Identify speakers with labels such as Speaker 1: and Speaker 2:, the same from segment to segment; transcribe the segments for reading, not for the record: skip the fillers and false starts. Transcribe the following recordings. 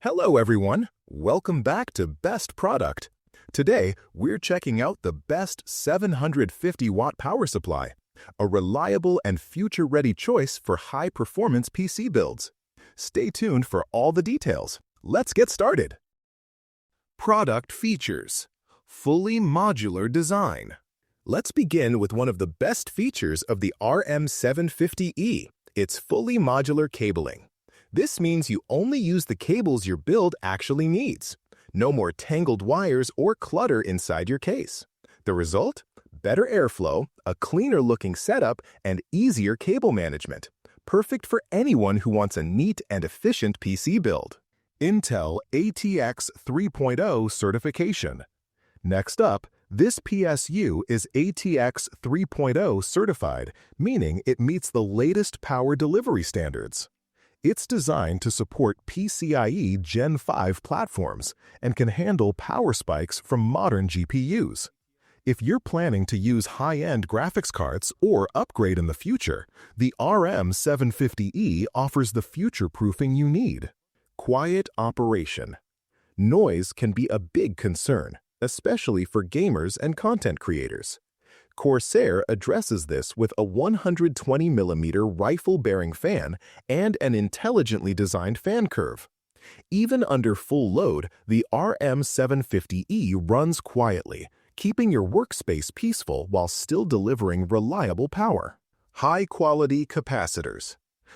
Speaker 1: Hello everyone, welcome back to Best Product. Today, we're checking out the best 750-watt power supply, a reliable and future-ready choice for high-performance PC builds. Stay tuned for all the details. Let's get started. Product features: fully modular design. Let's begin with one of the best features of the RM750E, its fully modular cabling. This means you only use the cables your build actually needs. No more tangled wires or clutter inside your case. The result? Better airflow, a cleaner-looking setup, and easier cable management. Perfect for anyone who wants a neat and efficient PC build. Intel ATX 3.0 certification. Next up, this PSU is ATX 3.0 certified, meaning it meets the latest power delivery standards. It's designed to support PCIe Gen 5 platforms and can handle power spikes from modern GPUs. If you're planning to use high-end graphics cards or upgrade in the future, the RM750E offers the future-proofing you need. Quiet operation. Noise can be a big concern, especially for gamers and content creators. Corsair addresses this with a 120mm rifle-bearing fan and an intelligently designed fan curve. Even under full load, the RM750E runs quietly, keeping your workspace peaceful while still delivering reliable power. High-quality capacitors.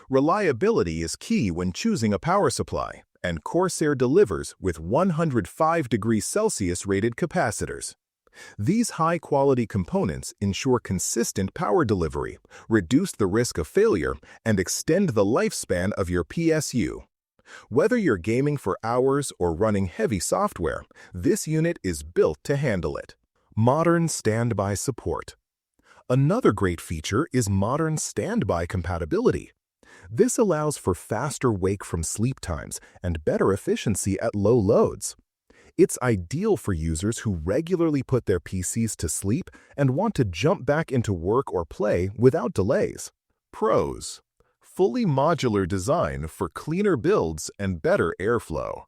Speaker 1: Reliability is key when choosing a power supply, and Corsair delivers with 105 degrees Celsius rated capacitors. These high-quality components ensure consistent power delivery, reduce the risk of failure, and extend the lifespan of your PSU. Whether you're gaming for hours or running heavy software, this unit is built to handle it. Modern standby support. Another great feature is modern standby compatibility. This allows for faster wake from sleep times and better efficiency at low loads. It's ideal for users who regularly put their PCs to sleep and want to jump back into work or play without delays. Pros: fully modular design for cleaner builds and better airflow.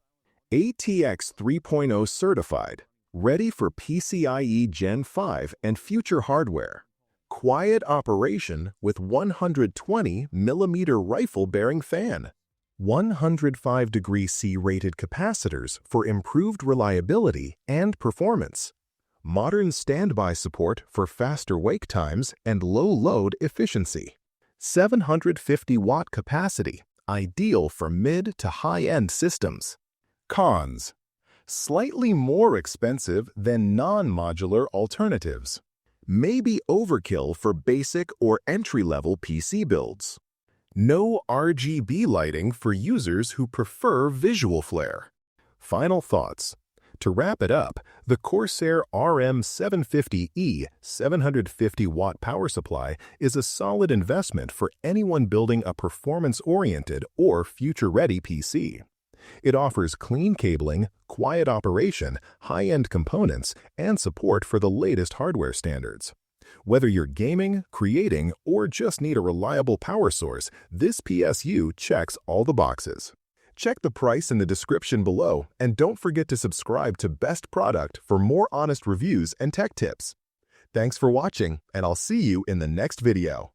Speaker 1: ATX 3.0 certified, ready for PCIe Gen 5 and future hardware. Quiet operation with 120mm rifle-bearing fan. 105 degrees C rated capacitors for improved reliability and performance. Modern standby support for faster wake times and low load efficiency. 750-watt capacity, ideal for mid to high-end systems. Cons: slightly more expensive than non-modular alternatives. Maybe overkill for basic or entry-level PC builds. No RGB lighting for users who prefer visual flair. Final thoughts. To wrap it up, the Corsair RM750E 750-watt power supply is a solid investment for anyone building a performance-oriented or future-ready PC. It offers clean cabling, quiet operation, high-end components, and support for the latest hardware standards. Whether you're gaming, creating, or just need a reliable power source, this PSU checks all the boxes. Check the price in the description below, and don't forget to subscribe to Best Product for more honest reviews and tech tips. Thanks for watching, and I'll see you in the next video.